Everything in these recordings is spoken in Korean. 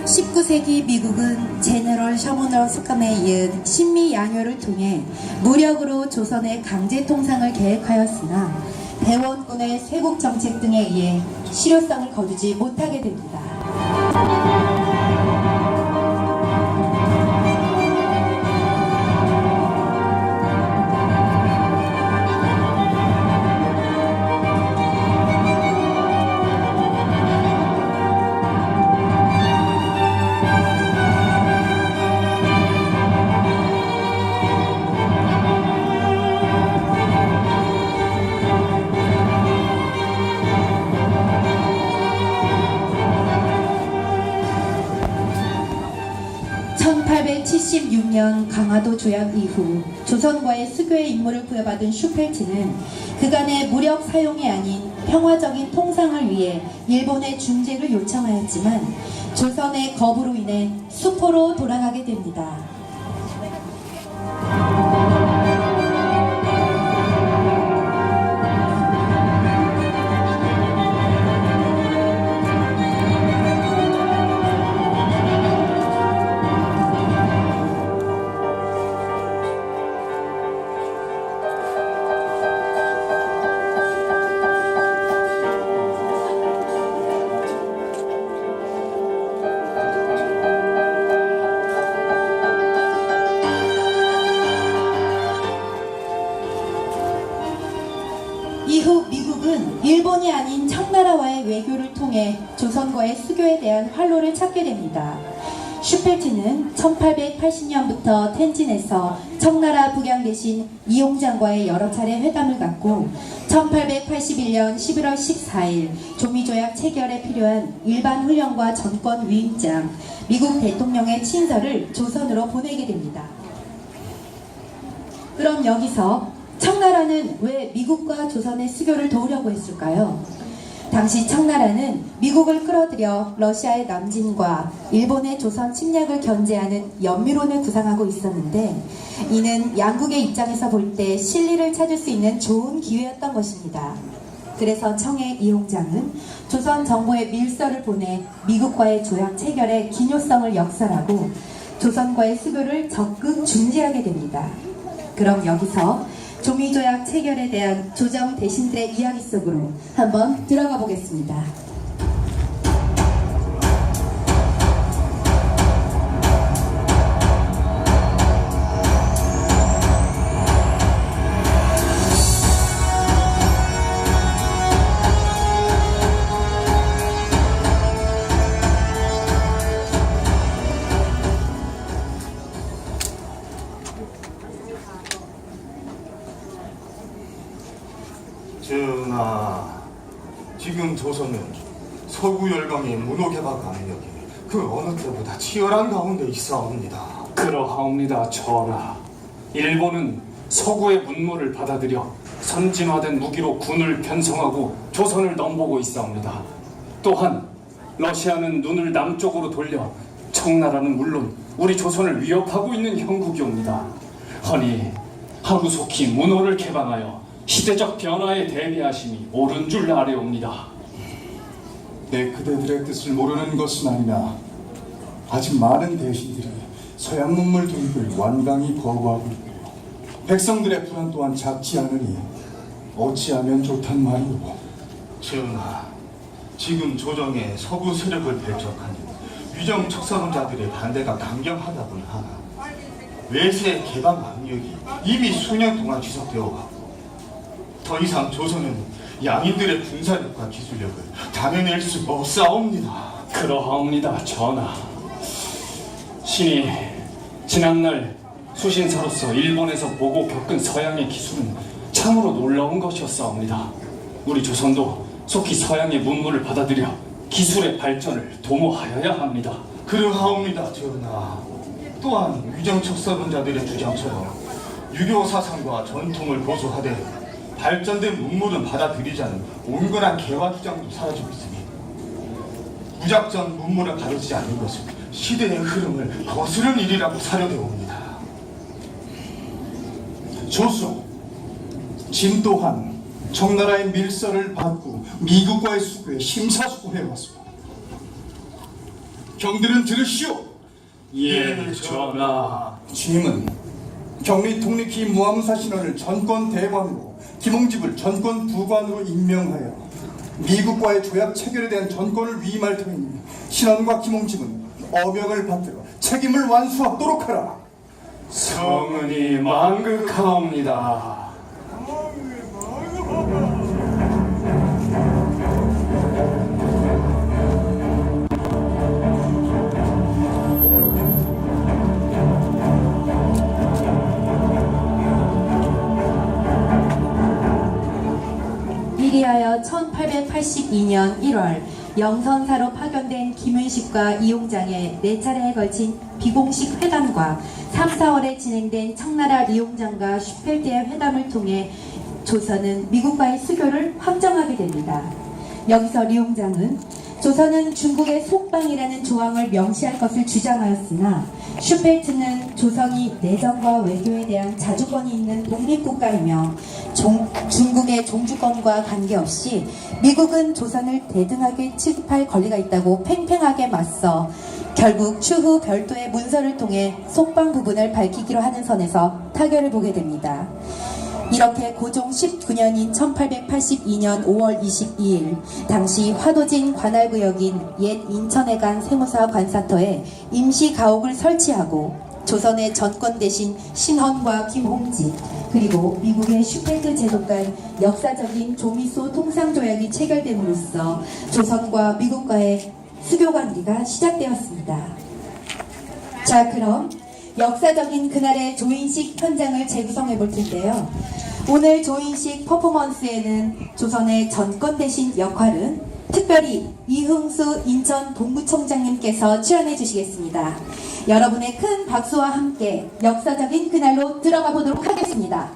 19세기 미국은 제너럴 셔먼 스캄에 이은 신미 양요를 통해 무력으로 조선의 강제 통상을 계획하였으나 대원군의 쇄국 정책 등에 의해 실효성을 거두지 못하게 됩니다. 1876년 강화도 조약 이후 조선과의 수교의 임무를 부여받은 슈펠트는 그간의 무력 사용이 아닌 평화적인 통상을 위해 일본의 중재를 요청하였지만 조선의 거부로 인해 수포로 돌아가게 됩니다. 이후 미국은 일본이 아닌 청나라와의 외교를 통해 조선과의 수교에 대한 활로를 찾게 됩니다. 슈펠트는 1880년부터 텐진에서 청나라 북양 대신 이용장과의 여러 차례 회담을 갖고 1881년 11월 14일 조미조약 체결에 필요한 일반 훈련과 전권 위임장, 미국 대통령의 친서를 조선으로 보내게 됩니다. 그럼 여기서 청나라는 왜 미국과 조선의 수교를 도우려고 했을까요? 당시 청나라는 미국을 끌어들여 러시아의 남진과 일본의 조선 침략을 견제하는 연미론을 구상하고 있었는데 이는 양국의 입장에서 볼 때 실리를 찾을 수 있는 좋은 기회였던 것입니다. 그래서 청해 이용장은 조선 정부에 밀서를 보내 미국과의 조약 체결의 기묘성을 역설하고 조선과의 수교를 적극 중지하게 됩니다. 그럼 여기서 조미조약 체결에 대한 조정 대신들의 이야기 속으로 한번 들어가 보겠습니다. 전하, 지금 조선은 서구 열강의 문호 개박 압력이 그 어느 때보다 치열한 가운데 있사옵니다. 그러하옵니다, 전하. 일본은 서구의 문물을 받아들여 선진화된 무기로 군을 편성하고 조선을 넘보고 있사옵니다. 또한 러시아는 눈을 남쪽으로 돌려 청나라는 물론 우리 조선을 위협하고 있는 형국이옵니다. 허니 하루속히 문호를 개방하여 시대적 변화에 대비하심이 옳은 줄 아뢰옵니다. 내 그대들의 뜻을 모르는 것은 아니나 아직 많은 대신들이 서양 문물 도입을 완강히 거부하고 있고 백성들의 불안 또한 작지 않으니 어찌하면 좋단 말이오. 전하, 지금 조정에 서구 세력을 배척하는 위정 척사론자들의 반대가 강경하다곤 하나 외세 개방 압력이 이미 수년 동안 지속되어 왔고 더 이상 조선은 양인들의 군사력과 기술력을 당해낼 수 없사옵니다. 그러하옵니다, 전하. 신이 지난날 수신사로서 일본에서 보고 겪은 서양의 기술은 참으로 놀라운 것이었사옵니다. 우리 조선도 속히 서양의 문물을 받아들여 기술의 발전을 도모하여야 합니다. 그러하옵니다, 전하. 또한 위정척사론자들의 주장처럼 유교 사상과 전통을 고수하되 발전된 문물은 받아들이자는 온건한 개화 주장도 사라지고 있으니 무작정 문물을 가르치지 않는 것은 시대의 흐름을 거스른 일이라고 사료되옵니다. 조수, 진 또한 청나라의 밀서를 받고 미국과의 수교에 심사숙고해왔습니다. 경들은 들으시오. 예, 전하. 짐은 경리 통리키 무함사 신원을 전권 대관으로 김홍집을 전권 부관으로 임명하여 미국과의 조약 체결에 대한 전권을 위임할 터이니 신원과 김홍집은 어명을 받들어 책임을 완수하도록 하라. 성은이 만극하옵니다. 이리하여 1882년 1월 영선사로 파견된 김윤식과 이용장의 4차례에 걸친 비공식 회담과 3, 4월에 진행된 청나라 리용장과 슈펠트의 회담을 통해 조선은 미국과의 수교를 확정하게 됩니다. 여기서 리용장은 조선은 중국의 속방이라는 조항을 명시할 것을 주장하였으나 슈펠트는 조선이 내정과 외교에 대한 자주권이 있는 독립국가이며 중국의 종주권과 관계없이 미국은 조선을 대등하게 취급할 권리가 있다고 팽팽하게 맞서 결국 추후 별도의 문서를 통해 속방 부분을 밝히기로 하는 선에서 타결을 보게 됩니다. 이렇게 고종 19년인 1882년 5월 22일 당시 화도진 관할구역인 옛 인천해관 세무사 관사터에 임시 가옥을 설치하고 조선의 전권 대신 신헌과 김홍집 그리고 미국의 슈펠트 제독 간 역사적인 조미소 통상조약이 체결됨으로써 조선과 미국과의 수교관계가 시작되었습니다. 자, 그럼 역사적인 그날의 조인식 현장을 재구성해 볼 텐데요. 오늘 조인식 퍼포먼스에는 조선의 전권 대신 역할은 특별히 이흥수 인천 본부총장님께서 출연해 주시겠습니다. 여러분의 큰 박수와 함께 역사적인 그날로 들어가 보도록 하겠습니다.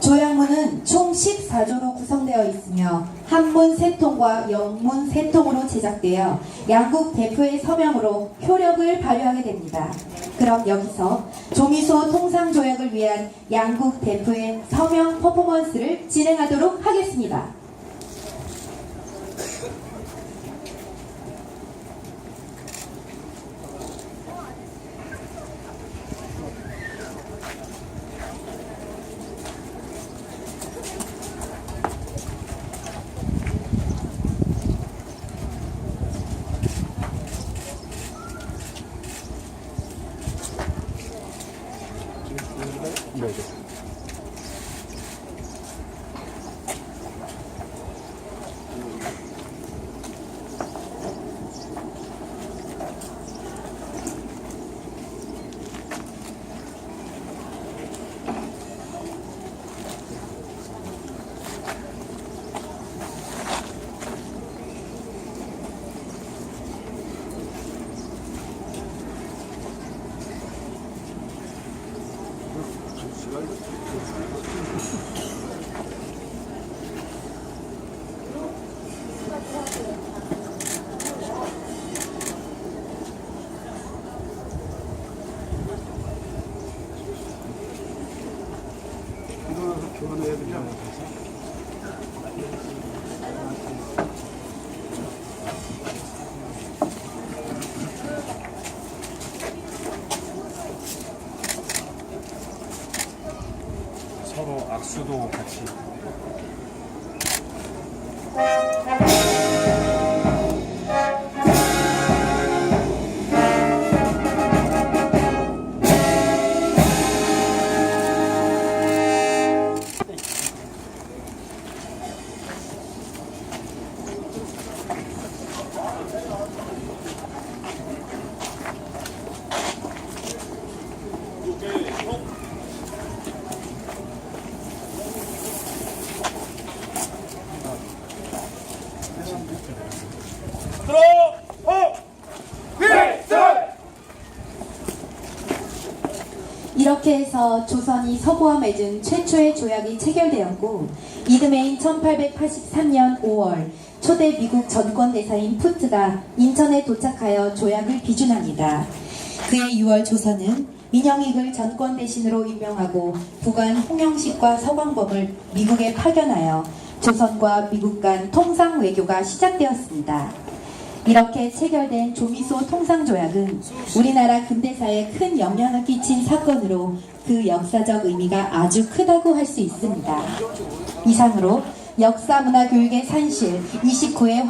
조약문은 총 14조로 구성되어 있으며 한문 3통과 영문 3통으로 제작되어 양국 대표의 서명으로 효력을 발휘하게 됩니다. 그럼 여기서 조미소 통상조약을 위한 양국 대표의 서명 퍼포먼스를 진행하도록 하겠습니다. 서로 악수도 같이. 이렇게 해서 조선이 서부와 맺은 최초의 조약이 체결되었고 이듬해인 1883년 5월 초대 미국 전권대사인 푸트가 인천에 도착하여 조약을 비준합니다. 그해 6월 조선은 민영익을 전권 대신으로 임명하고 부관 홍영식과 서광범을 미국에 파견하여 조선과 미국 간 통상 외교가 시작되었습니다. 이렇게 체결된 조미소 통상조약은 우리나라 근대사에 큰 영향을 끼친 사건으로 그 역사적 의미가 아주 크다고 할 수 있습니다. 이상으로 역사문화교육의 산실 29회